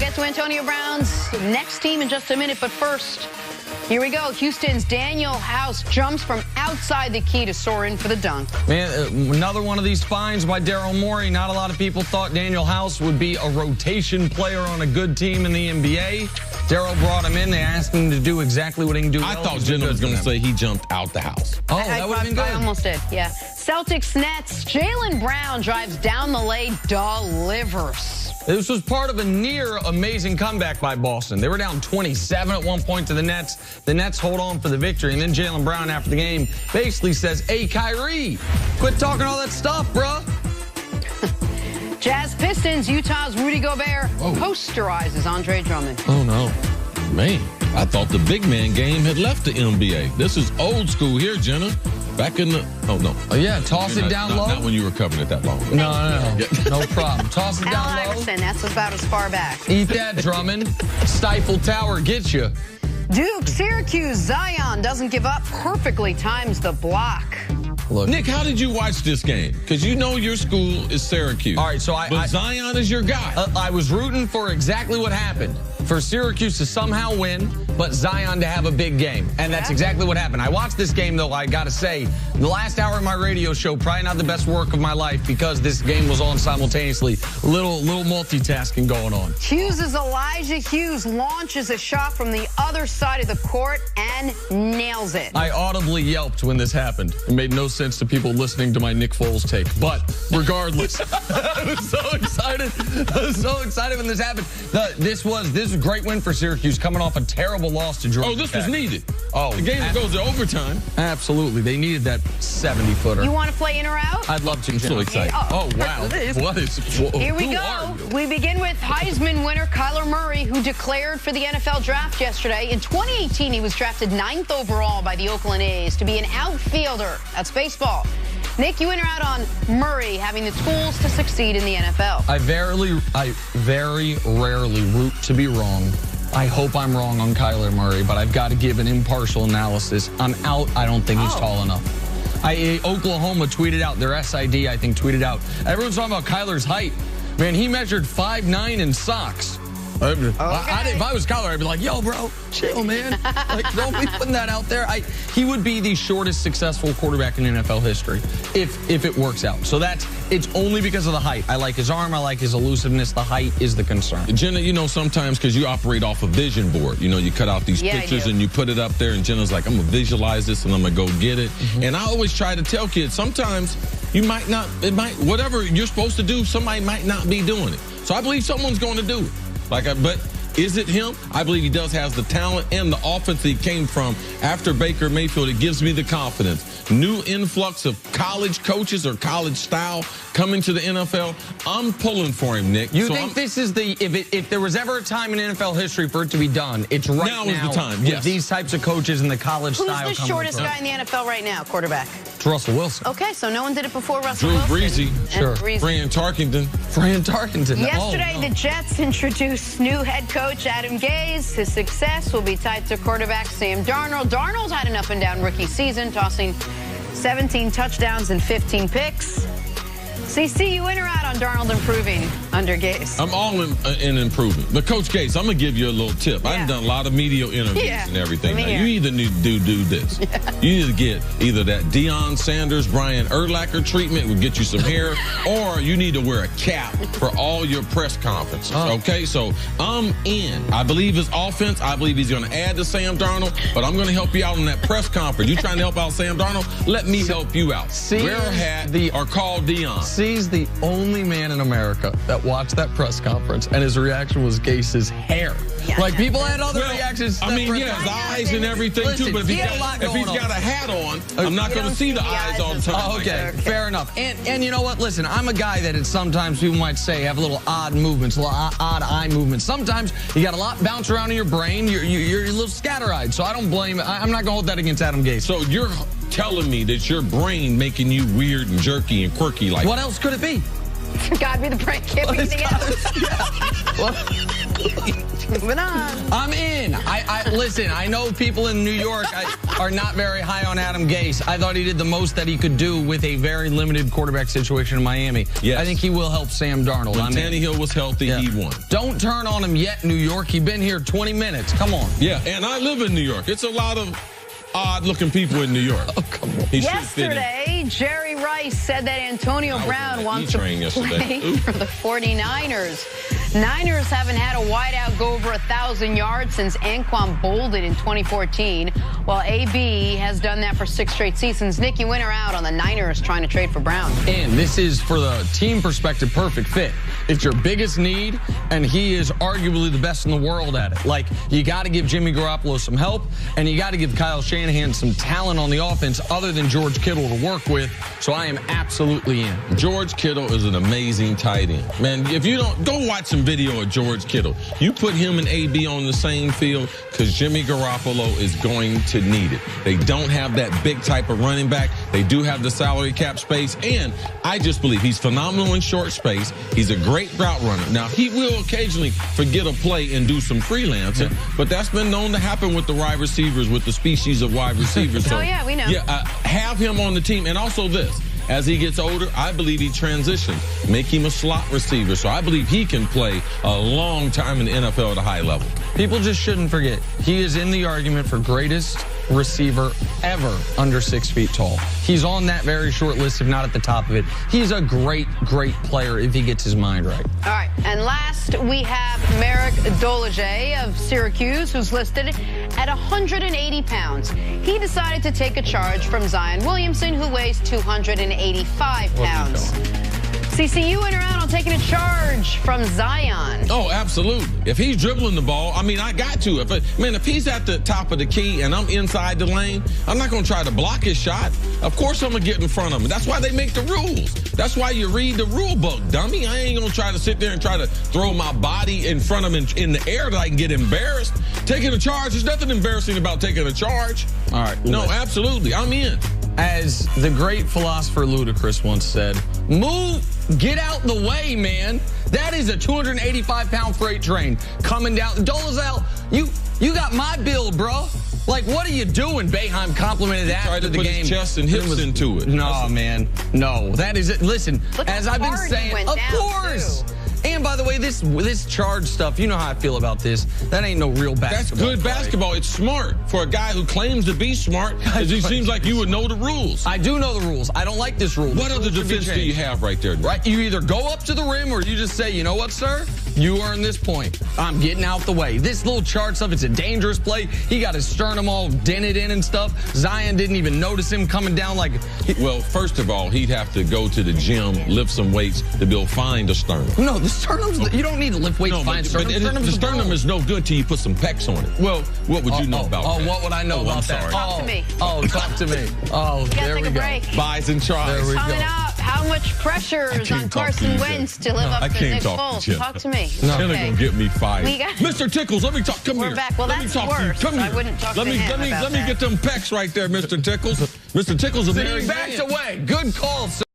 get to Antonio Brown's next team in just a minute, but first, here we go. Houston's Daniel House jumps from outside the key to soar in for the dunk. Man, another one of these finds by Daryl Morey. Not a lot of people thought Daniel House would be a rotation player on a good team in the NBA. Daryl brought him in. They asked him to do exactly what he can do. I thought Jenna was going to say he jumped out the house. Oh, that would have been good. I almost did, yeah. Celtics Nets. Jaylen Brown drives down the lane, delivers. This was part of a near amazing comeback by Boston. They were down 27 at one point to the Nets. The Nets hold on for the victory. And then Jaylen Brown, after the game, basically says, "Hey, Kyrie, quit talking all that stuff, bruh." Jazz Pistons. Utah's Rudy Gobert posterizes Andre Drummond. Oh, no. Man, I thought the big man game had left the NBA. This is old school here, Jenna. Back in the, oh, no. Oh, yeah, toss it down low. Not when you were covering it that long. No. No problem. Toss it down low. Iverson, that's about as far back. Eat that, Drummond. Stifle Tower gets you. Duke, Syracuse, Zion doesn't give up. Perfectly times the block. Look. Nick, how did you watch this game? Because you know your school is Syracuse. All right, so But Zion is your guy. I was rooting for exactly what happened. For Syracuse to somehow win, but Zion to have a big game. And that's exactly what happened. I watched this game, though, I got to say, the last hour of my radio show, probably not the best work of my life because this game was on simultaneously. Little multitasking going on. Hughes' Elijah Hughes launches a shot from the other side of the court and nails it. I audibly yelped when this happened. It made no sense to people listening to my Nick Foles take. But regardless, I was so excited. I was so excited when this happened. This was a great win for Syracuse, coming off a terrible loss to Georgia. Oh, this was needed. Oh, the game that goes to overtime. Absolutely. They needed that 70-footer. You want to play in or out? I'd love to. I'm so excited. Oh, wow. Here we go. We begin with Heisman winner Kyler Murray, who declared for the NFL draft yesterday. In 2018, he was drafted 9th overall by the Oakland A's to be an outfielder. That's baseball. Nick, you in or out on Murray having the tools to succeed in the NFL? I very rarely root to be wrong. I hope I'm wrong on Kyler Murray, but I've got to give an impartial analysis. I'm out. I don't think he's tall enough. Oklahoma tweeted out, their SID, I think, tweeted out, everyone's talking about Kyler's height. Man, he measured 5'9" in socks. If I was Kyler, I'd be like, yo, bro, chill, man. Like, don't be putting that out there. He would be the shortest successful quarterback in NFL history if it works out. So it's only because of the height. I like his arm. I like his elusiveness. The height is the concern. Jenna, you know, sometimes because you operate off a vision board, you know, you cut out these pictures and you put it up there, and Jenna's like, I'm going to visualize this and I'm going to go get it. And I always try to tell kids, sometimes you might not, whatever you're supposed to do, somebody might not be doing it. So I believe someone's going to do it. But is it him? I believe he does have the talent and the offense that he came from after Baker Mayfield. It gives me the confidence. New influx of college coaches or college style coming to the NFL. I'm pulling for him, Nick. You think this is if there was ever a time in NFL history for it to be done, it's right now. Now is the time, yes. With these types of coaches and the college style. Who's the shortest guy in the NFL right now, quarterback? It's Russell Wilson. Okay, so no one did it before Russell Drew Wilson. Breezy. Sure. Fran Tarkenton. Yesterday, the Jets introduced new head coach Adam Gase. His success will be tied to quarterback Sam Darnold. Darnold's had an up-and-down rookie season, tossing 17 touchdowns and 15 picks. CC, you in or out on Darnold improving under Gase? I'm all in improvement. But Coach Gase, I'm going to give you a little tip. I've done a lot of media interviews and everything. Now, you either need to do this. You need to get either that Deion Sanders, Brian Urlacher treatment will get you some hair, or you need to wear a cap for all your press conferences. Okay, so I'm in. I believe his offense. I believe he's going to add to Sam Darnold, but I'm going to help you out on that press conference. You trying to help out Sam Darnold? Let me help you out. Wear a hat or call Deion. He's the only man in America that watched that press conference, and his reaction was Gase's hair. Like, people had other reactions. I mean, his eyes and everything, too, but if he's got a hat on, I'm not going to see the eyes all the time. Okay, fair enough. And you know what? Listen, I'm a guy that sometimes people might say have a little odd movements, odd eye movements. Sometimes you got a lot bounce around in your brain. You're a little scatter-eyed, so I don't blame it. I'm not going to hold that against Adam Gase. So you're telling me that your brain making you weird and jerky and quirky like what else could it be? Gotta be the brain. Can't be anything else. Moving on. I'm in. Listen, I know people in New York are not very high on Adam Gase. I thought he did the most that he could do with a very limited quarterback situation in Miami. Yes. I think he will help Sam Darnold. When Tannehill was healthy, he won. Don't turn on him yet, New York. He's been here 20 minutes. Come on. Yeah, and I live in New York. It's a lot of odd-llooking people in New York. Oh, come on. Yesterday, Jerry Rice said that Antonio Brown wants to play for the 49ers. Niners haven't had a wideout go over 1,000 yards since Anquan Boldin in 2014, while AB has done that for 6 straight seasons. Nick, you went out on the Niners trying to trade for Brown. And this is, for the team perspective, perfect fit. It's your biggest need, and he is arguably the best in the world at it. Like, you got to give Jimmy Garoppolo some help, and you got to give Kyle Shanahan some talent on the offense other than George Kittle to work with. So I am absolutely in. George Kittle is an amazing tight end. Man, if you don't, go watch some video of George Kittle. You put him and AB on the same field because Jimmy Garoppolo is going to need it. They don't have that big type of running back. They do have the salary cap space, and I just believe he's phenomenal in short space. He's a great route runner. Now, he will occasionally forget a play and do some freelancing, but that's been known to happen with the wide receivers, with the species of wide receivers. So, oh, yeah, we know. Yeah, have him on the team. And also this, as he gets older, I believe he transitions. Make him a slot receiver. So I believe he can play a long time in the NFL at a high level. People just shouldn't forget, he is in the argument for greatest receiver ever under 6 feet tall. He's on that very short list, if not at the top of it. He's a great, great player if he gets his mind right. All right, and last we have Merrick Dolage of Syracuse, who's listed at 180 pounds. He decided to take a charge from Zion Williamson, who weighs 285 pounds. CC, went around on taking a charge from Zion. Oh, absolutely. If he's dribbling the ball, I mean, I got to. If he's at the top of the key and I'm inside the lane, I'm not going to try to block his shot. Of course I'm going to get in front of him. That's why they make the rules. That's why you read the rule book, dummy. I ain't going to try to sit there and try to throw my body in front of him in the air that I can get embarrassed. Taking a charge, there's nothing embarrassing about taking a charge. All right. No, absolutely. I'm in. As the great philosopher Ludacris once said, get out the way, man. That is a 285-pound freight train coming down. Dolezal, you got my build, bro. Like, what are you doing? Boeheim complimented that after the game. Tried to put his chest and hips into it. No, man. No, that is it. Listen, as I've been saying, of course. Too. And by the way, this charge stuff, you know how I feel about this. That ain't no real basketball. That's good basketball. It's smart for a guy who claims to be smart, because he seems like you would know the rules. I do know the rules. I don't like this rule. What other defense do you have right there? Right, you either go up to the rim or you just say, you know what, sir? You earn this point. I'm getting out the way. This little charge stuff, it's a dangerous play. He got his sternum all dented in and stuff. Zion didn't even notice him coming down like... Well, first of all, he'd have to go to the gym, lift some weights to be able to find a sternum. No, the sternum's... You don't need to lift weights to find sternum. The sternum is no good till you put some pecs on it. Well, what would you know about that? What would I know about that? Talk to me. Talk to me. There we go. Buys and tries. There we Coming go. up, how much pressure is on Carson Wentz to live up to Nick Foles? Talk to me. Jenna gonna get me fired. Mr. Tickles, let me talk. Come here. We're back. Well, that's worse. Come here. I wouldn't talk to him about that. Let me get them pecs right there, Mr. Tickles. Mr. Tickles, a Backed away. Good call, sir.